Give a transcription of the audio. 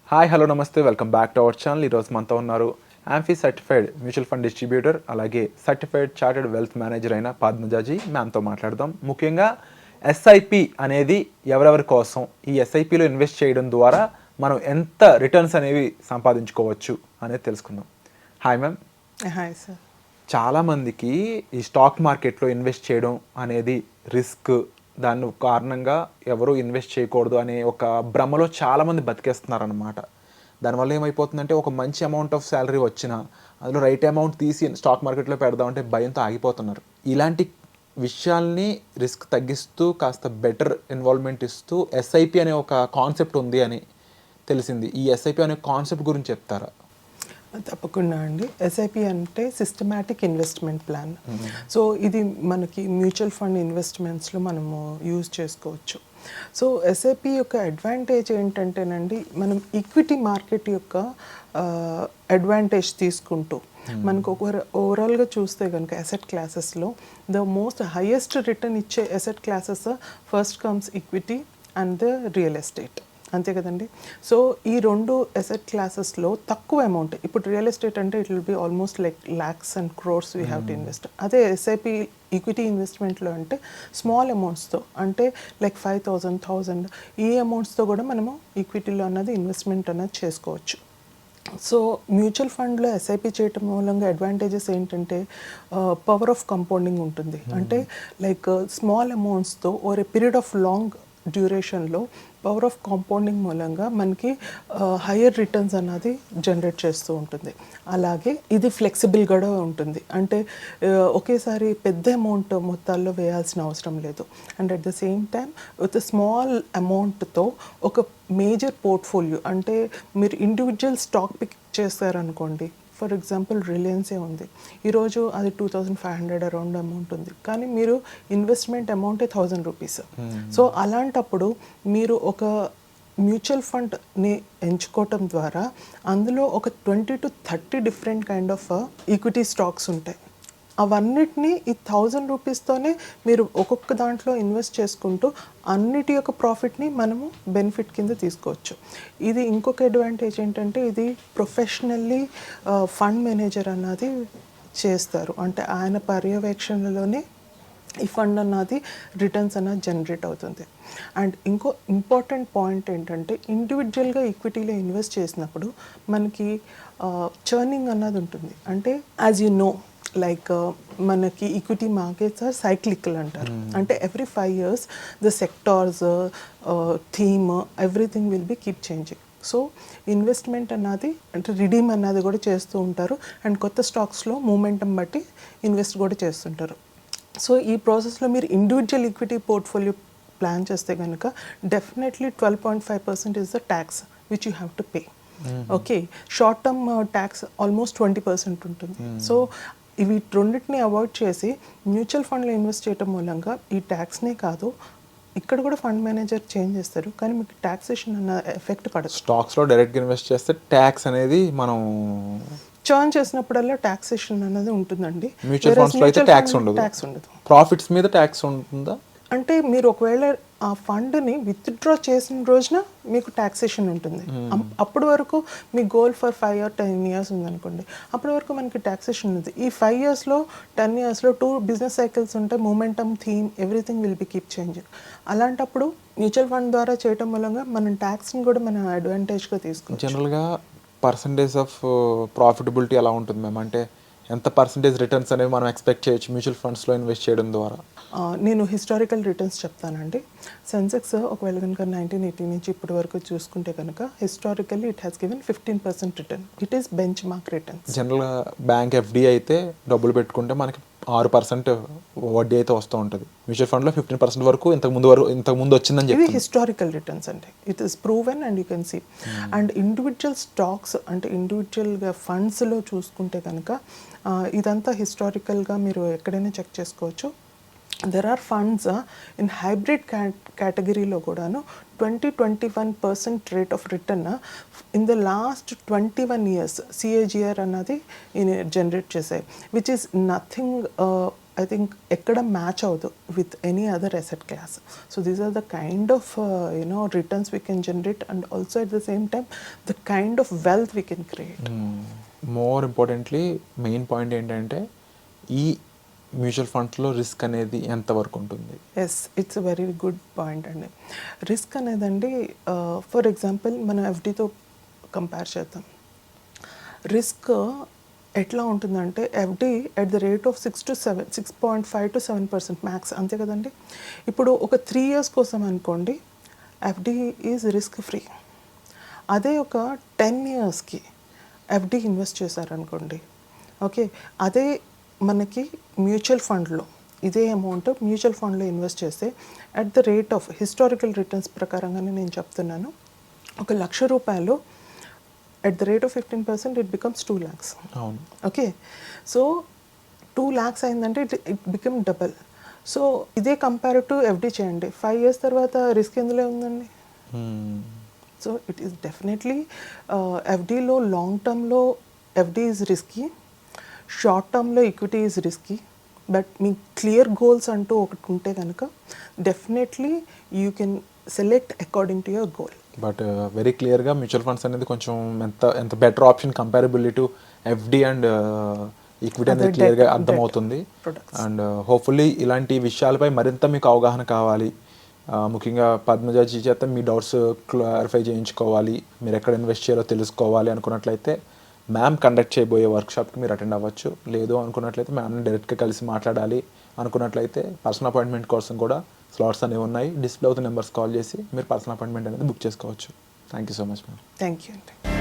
Hi hello నమస్తే, welcome back to our channel. ఈరోజు మనతో ఉన్నారు amphi certified mutual fund distributor అలాగే సర్టిఫైడ్ చార్టెడ్ వెల్త్ మేనేజర్ అయిన పద్మజాజీ మ్యామ్తో మాట్లాడదాం. ముఖ్యంగా ఎస్ఐపి అనేది ఎవరెవరి కోసం, ఈ ఎస్ఐపిలో ఇన్వెస్ట్ చేయడం ద్వారా మనం ఎంత రిటర్న్స్ అనేవి సంపాదించుకోవచ్చు అనేది తెలుసుకుందాం. Hi ma'am. Hi sir. చాలామందికి ఈ స్టాక్ మార్కెట్లో ఇన్వెస్ట్ చేయడం అనేది రిస్క్, దాని కారణంగా ఎవరు ఇన్వెస్ట్ చేయకూడదు అనే ఒక భ్రమలో చాలామంది బతికేస్తున్నారు అనమాట. దానివల్ల ఏమైపోతుందంటే ఒక మంచి అమౌంట్ ఆఫ్ శాలరీ వచ్చినా అందులో రైట్ అమౌంట్ తీసి స్టాక్ మార్కెట్లో పెడదామంటే భయంతో ఆగిపోతున్నారు. ఇలాంటి విషయాల్ని రిస్క్ తగ్గిస్తూ కాస్త బెటర్ ఇన్వాల్వ్మెంట్ ఇస్తూ ఎస్ఐపి అనే ఒక కాన్సెప్ట్ ఉంది అని తెలిసింది. ఈ ఎస్ఐపి అనే కాన్సెప్ట్ గురించి చెప్తారా? తప్పకుండా అండి. ఎస్ఐపి అంటే సిస్టమాటిక్ ఇన్వెస్ట్మెంట్ ప్లాన్. సో ఇది మనకి మ్యూచువల్ ఫండ్ ఇన్వెస్ట్మెంట్స్లో మనము యూజ్ చేసుకోవచ్చు. సో ఎస్ఐపి యొక్క అడ్వాంటేజ్ ఏంటంటేనండి, మనం ఈక్విటీ మార్కెట్ యొక్క అడ్వాంటేజ్ తీసుకుంటూ మనకు ఓవరాల్గా చూస్తే కనుక అసెట్ క్లాసెస్లో ద మోస్ట్ హైయెస్ట్ రిటర్న్ ఇచ్చే asset classes first comes equity and the real estate, అంతే కదండి. సో ఈ రెండు అసెట్ క్లాసెస్లో తక్కువ అమౌంట్, ఇప్పుడు రియల్ ఎస్టేట్ అంటే it will be almost like lakhs and crores we have to invest. అదే ఎస్ఐపి ఈక్విటీ ఇన్వెస్ట్మెంట్లో అంటే స్మాల్ అమౌంట్స్తో, అంటే లైక్ 5,000, 1,000 ఈ అమౌంట్స్తో కూడా మనము ఈక్విటీలో అన్నది ఇన్వెస్ట్మెంట్ అన్నది చేసుకోవచ్చు. సో మ్యూచువల్ ఫండ్లో ఎస్ఐపి చేయటం మూలంగా అడ్వాంటేజెస్ ఏంటంటే పవర్ ఆఫ్ కంపౌండింగ్ ఉంటుంది. అంటే లైక్ స్మాల్ అమౌంట్స్తో over a period of long డ్యూరేషన్లో పవర్ ఆఫ్ కాంపౌండింగ్ మూలంగా మనకి హయ్యర్ రిటర్న్స్ అన్నది జనరేట్ చేస్తూ ఉంటుంది. అలాగే ఇది ఫ్లెక్సిబుల్ కూడా ఉంటుంది. అంటే ఒకేసారి పెద్ద అమౌంట్ మొత్తాల్లో వేయాల్సిన అవసరం లేదు. And at the same time with small అమౌంట్తో ఒక మేజర్ పోర్ట్ఫోలియో, అంటే మీరు ఇండివిజువల్ స్టాక్ పిక్ చేస్తారనుకోండి. ఫర్ ఎగ్జాంపుల్ రిలయన్సే ఉంది, ఈరోజు అది 2,500 అరౌండ్ అమౌంట్ ఉంది, కానీ మీరు ఇన్వెస్ట్మెంట్ అమౌంటే 1,000 రూపీస్. సో అలాంటప్పుడు మీరు ఒక మ్యూచువల్ ఫండ్ని ఎంచుకోవటం ద్వారా అందులో ఒక 20 to 30 different kind of equity stocks ఉంటాయి. అవన్నిటినీ ఈ 1,000 రూపీస్తోనే మీరు ఒక్కొక్క దాంట్లో ఇన్వెస్ట్ చేసుకుంటూ అన్నిటి యొక్క ప్రాఫిట్ని మనము బెనిఫిట్ కింద తీసుకోవచ్చు. ఇది ఇంకొక అడ్వాంటేజ్ ఏంటంటే, ఇది ప్రొఫెషనల్లీ ఫండ్ మేనేజర్ అన్నది చేస్తారు. అంటే ఆయన పర్యవేక్షణలోనే ఈ ఫండ్ అన్నది రిటర్న్స్ అన్నది జనరేట్ అవుతుంది. అండ్ ఇంకో ఇంపార్టెంట్ పాయింట్ ఏంటంటే, ఇండివిజువల్గా ఈక్విటీలో ఇన్వెస్ట్ చేసినప్పుడు మనకి చర్నింగ్ అన్నది ఉంటుంది. అంటే యాజ్ యూ నో, లైక్ మనకి ఈక్విటీ మార్కెట్స్ ఆర్ సైక్లికల్ అంటారు. అంటే every 5 years the sectors, theme, everything will be keep changing. So investment అన్నది అంటే రిడీమ్ అన్నది కూడా చేస్తూ ఉంటారు. అండ్ కొత్త స్టాక్స్లో మూమెంటం బట్టి ఇన్వెస్ట్ కూడా చేస్తుంటారు. సో ఈ ప్రాసెస్లో మీరు ఇండివిజువల్ ఈక్విటీ పోర్ట్ఫోలియో ప్లాన్ చేస్తే కనుక definitely 12.5% is the tax which you have to pay. Okay, short term tax almost 20% ఉంటుంది. సో ఇవి రెండింటిని అవాయిడ్ చేసి మ్యూచువల్ ఫండ్లో ఇన్వెస్ట్ చేయడం మూలంగా ఈ ట్యాక్స్నే కాదు, ఇక్కడ కూడా ఫండ్ మేనేజర్ చేంజ్ చేస్తారు, కానీ మీకు ట్యాక్సేషన్ అన్న ఎఫెక్ట్ పడదు. స్టాక్స్లో డైరెక్ట్గా ఇన్వెస్ట్ చేస్తే ట్యాక్స్ అనేది మనం చర్న్ చేసినప్పుడల్లా ట్యాక్సేషన్ అనేది ఉంటుందండి. మ్యూచువల్ ఫండ్స్లో అయితే ట్యాక్స్ ఉండదు. ప్రాఫిట్స్ మీద ట్యాక్స్ ఉంటుందా? అంటే మీరు ఒకవేళ ఆ ఫండ్ని విత్డ్రా చేసిన రోజున మీకు ట్యాక్సేషన్ ఉంటుంది. అప్పటి వరకు మీ గోల్ ఫర్ 5 or 10 years ఉందనుకోండి, అప్పటి వరకు మనకి ట్యాక్సేషన్ ఉంది. ఈ 5 yearsలో 10 yearsలో 2 బిజినెస్ సైకిల్స్ ఉంటాయి. Momentum, theme, everything will be keep changing. అలాంటప్పుడు మ్యూచువల్ ఫండ్ ద్వారా చేయటం మూలంగా మనం ట్యాక్స్ని కూడా మనం అడ్వాంటేజ్గా తీసుకోవచ్చు. జనరల్గా పర్సంటేజ్ ఆఫ్ ప్రాఫిటబిలిటీ ఎలా ఉంటుంది మ్యామ్? అంటే ఎంత పర్సంటేజ్ రిటర్న్స్ అనేవి మనం ఎక్స్పెక్ట్ చేయొచ్చు మ్యూచువల్ ఫండ్స్లో ఇన్వెస్ట్ చేయడం ద్వారా? నేను హిస్టారికల్ రిటర్న్స్ చెప్తానండి. సెన్సెక్స్ ఒకవేళ కనుక 1980 నుంచి ఇప్పటి వరకు చూసుకుంటే కనుక historically it has given 15% return. It is bench mark returns. జనరల్గా బ్యాంక్ ఎఫ్డి అయితే డబ్బులు పెట్టుకుంటే మనకి 6% వడ్డీ అయితే వస్తూ ఉంటుంది. మ్యూచువల్ ఫండ్లో 15% వరకు ఇంతకు ముందు వచ్చిందని చెప్పి హిస్టారికల్ రిటర్న్స్ అంటే it is proven and you can see. And individual stocks అంటే ఇండివిజువల్గా ఫండ్స్లో చూసుకుంటే కనుక ఇదంతా హిస్టారికల్గా మీరు ఎక్కడైనా చెక్ చేసుకోవచ్చు. There are funds in hybrid కేటగిరీలో కూడాను 20-21% rate of return in the last 21 years CAGR అన్నది జనరేట్ చేశాయి, which is nothing I think ఎక్కడ మ్యాచ్ అవుతు with any other asset class. So these are the kind of returns we can generate and also at the same time the kind of wealth we can create. More importantly main point ఏంటంటే ఈ mutual ఫండ్స్లో risk అనేది ఎంతవరకు ఉంటుంది? Yes, it's a very good point అండి. Risk అనేదండి for example మనం ఎఫ్డీతో కంపేర్ చేద్దాం. రిస్క్ ఎట్లా ఉంటుందంటే FD at the rate of 6.5 to 7% max, అంతే కదండి. ఇప్పుడు ఒక 3 years కోసం అనుకోండి ఎఫ్డి ఈజ్ రిస్క్ ఫ్రీ. అదే ఒక 10 yearsకి ఎఫ్డి ఇన్వెస్ట్ చేశారనుకోండి, ఓకే, అదే మనకి మ్యూచువల్ ఫండ్లో ఇదే అమౌంట్ మ్యూచువల్ ఫండ్లో ఇన్వెస్ట్ చేస్తే at the rate of historical returns ప్రకారంగానే నేను చెప్తున్నాను, 1,00,000 రూపాయలు at the rate of 15% it becomes 2 lakhs. అవును. ఓకే, సో 2 lakhs అయిందంటే ఇట్ బికమ్ డబల్. సో ఇదే కంపేర్ టు ఎఫ్డి చేయండి, 5 years తర్వాత రిస్క్ ఎందులో ఉందండి. సో ఇట్ ఈస్ డెఫినెట్లీ ఎఫ్డీలో లాంగ్ టర్మ్లో ఎఫ్డి ఈజ్ రిస్కీ, షార్ట్ టర్మ్లో ఈక్విటీ ఈజ్ రిస్కీ. బట్ మీ క్లియర్ గోల్స్ అంటూ ఒకటి ఉంటే కనుక definitely you can select according to your goal. But very క్లియర్గా మ్యూచువల్ ఫండ్స్ అనేది కొంచెం ఎంత better option comparability to FD and equity అనేది క్లియర్గా అర్థమవుతుంది. అండ్ హోప్ఫుల్లీ ఇలాంటి విషయాలపై మరింత మీకు అవగాహన కావాలి, ముఖ్యంగా పద్మజాజీ చేత మీ డౌట్స్ క్లారిఫై చేయించుకోవాలి, మీరు ఎక్కడ ఇన్వెస్ట్ చేయాలో తెలుసుకోవాలి అనుకున్నట్లయితే మ్యామ్ కండక్ట్ చేయబోయే వర్క్షాప్కి మీరు అటెండ్ అవ్వచ్చు. లేదు అనుకున్నట్లయితే మ్యామ్ని డైరెక్ట్గా కలిసి మాట్లాడాలి అనుకున్నట్లయితే పర్సనల్ అపాయింట్మెంట్ కోసం కూడా స్లాట్స్ అనేవి ఉన్నాయి. డిస్ప్లే అవుతున్న నెంబర్స్ కాల్ చేసి మీరు పర్సనల్ అపాయింట్మెంట్ అనేది బుక్ చేసుకోవచ్చు. Thank you so much ma'am. Thank you అండి.